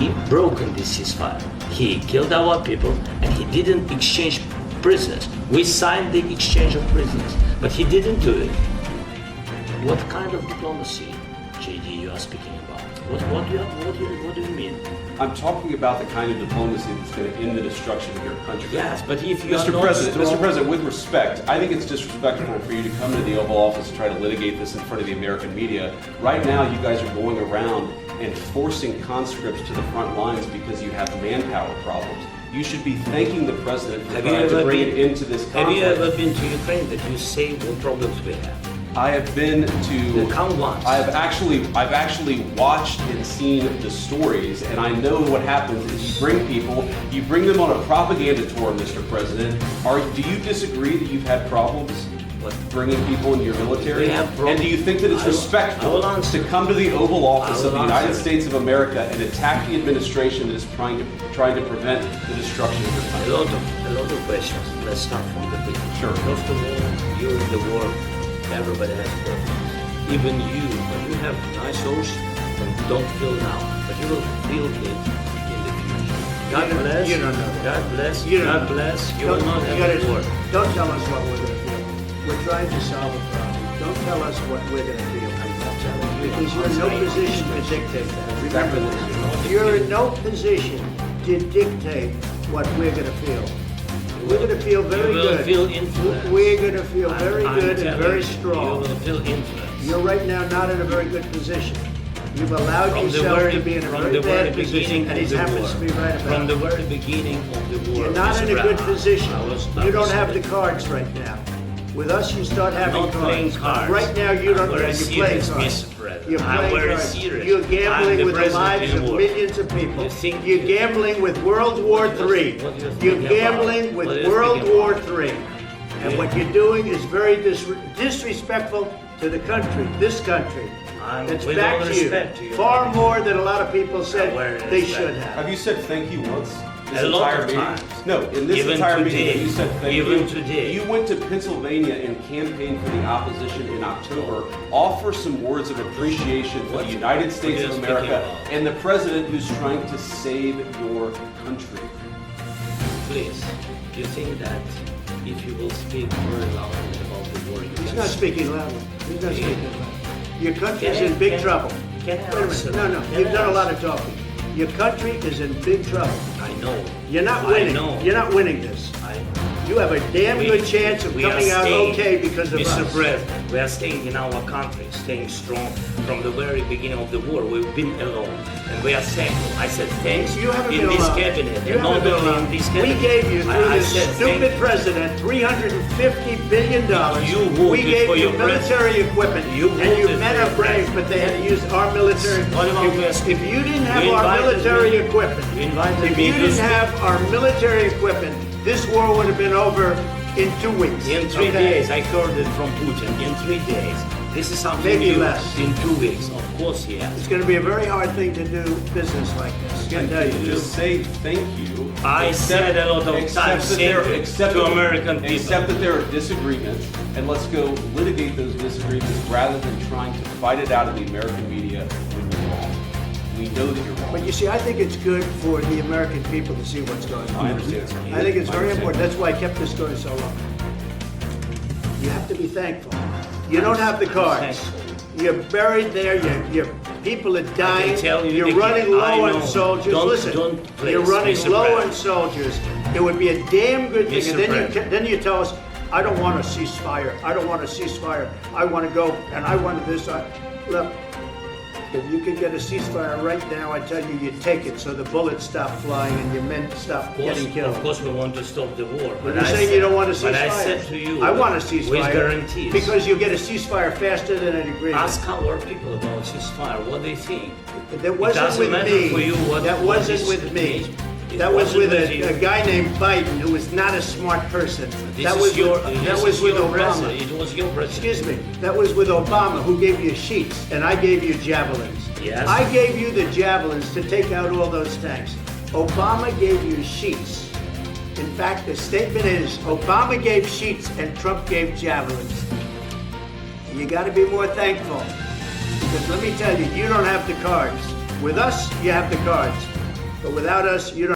He broken this ceasefire. He killed our people and he didn't exchange prisoners. We signed the exchange of prisoners, but he didn't do it. What kind of diplomacy, JD, you are speaking about? What do you mean? I'm talking about the kind of diplomacy that's going to end the destruction of your country. Yes, but if you are Mr. not President, strong... Mr. President, with respect, I think it's disrespectful for you to come to the Oval Office and try to litigate this in front of the American media. Right now, you guys are going around and forcing conscripts to the front lines because you have manpower problems. You should be thanking the President for trying to bring it into this conflict. Have you ever been to Ukraine that you say what problems we have? I have been to. Come once. I've actually watched and seen the stories, and I know what happens is you bring them on a propaganda tour, Mr. President. Do you disagree that you've had problems bringing people into your military? And do you think that it's respectful to come to the Oval Office of the United States of America and attack the administration that is trying to prevent the destruction of your country? A lot of questions. Let's start from the beginning. Sure. First of all, during the war, everybody has problems. Even you, when you have nice ocean, don't feel now, but you will feel it in the future. God bless. You don't know. God bless. You don't God know. bless. You will not have war. Don't tell us what we're going to feel. We're trying to solve a problem. Don't tell us what we're going to feel. Because you're in no position to dictate that. Remember this. You're in no position to dictate what we're going to feel. We're going to feel very good. You will feel influence. We're going to feel very good and very strong. You will feel influence. You're right now not in a very good position. You've allowed yourself to be in a very bad position, and he happens to be right about it. From the very beginning of the war. You're not in a good position. You don't have the cards right now. With us, you start having not playing cards. Right now, you don't. You're playing cards. You're playing cards. Serious. You're gambling with the lives of millions of people. You're gambling with World War III. You're gambling with World War III. And what you're doing is very disrespectful to the country, this country. It's back to you. Far more than a lot of people said they should have. Have you said thank you once? A lot of times. No, in this Even entire today. meeting, you said thank you. Even today. You went to Pennsylvania and campaigned for the opposition in October. Offer some words of appreciation for the United States of America and the president who's trying to save your country. Please, do you think that if you will speak very loudly about the war, He's not speaking loudly. He's not speaking loudly. Your country is in big trouble. Can I Wait a answer? minute. No, you've done a lot of talking. Your country is in big trouble. I know. You're not winning. I know. You're not winning this. I know. You have a damn good chance of coming out okay because of us. Mr. President, we are staying in our country, staying strong from the very beginning of the war. We've been alone, and we are thankful. I said thanks You haven't in been this alone. cabinet, You and not haven't been only alone. in this cabinet. We gave you, through I this said stupid president, $350 billion. You voted we gave for you your military equipment. You and you voted men for are your brave, president. but they had to use our military. What about If you didn't have You our invited military me. equipment, You invited if me you to didn't speak. have our military equipment, this war would have been over in 2 weeks. In 3 okay? days, I heard it from Putin. In 3 days. This is something Maybe new. less. In 2 weeks, of course, yes. It's going to be a very hard thing to do business like this. I tell you. Just say thank you. I said a lot of times to American people. Accept that there are disagreements, and let's go litigate those disagreements rather than trying to fight it out in the American media when you're wrong. We know that you're wrong. But you see, I think it's good for the American people to see what's going on. I understand. I think it's very important. That's why I kept this going so long. You have to be thankful. You don't have the cards. You're buried there. Your people are dying. tell you You're again, running low I on know. soldiers. Listen, Don't you're running Mr. low President. on soldiers. It would be a damn good thing. Mr. And then you tell us, I don't want a ceasefire. I don't want a ceasefire. I want to go and I want this. Look, if you could get a ceasefire right now, I tell you, you take it so the bullets stop flying and your men stop getting killed. Of course, we want to stop the war. But you're saying you don't want a ceasefire. But I said to you, I want a ceasefire. with guarantees. Because you'll get a ceasefire faster than an agreement. Ask our people about ceasefire, what they think. That wasn't doesn't with matter me. for you what- That what wasn't is with me. it That was wasn't with with you. a guy named Biden, who was not a smart person. This That is was your, with, this that was is with your Obama. president. It was your president. Excuse me. That was with Obama, who gave you sheets, and I gave you javelins. Yes. I gave you the javelins to take out all those tanks. Obama gave you sheets. In fact, the statement is, Obama gave sheets and Trump gave javelins. You got to be more thankful. Because let me tell you, you don't have the cards. With us, you have the cards. But without us, you don't.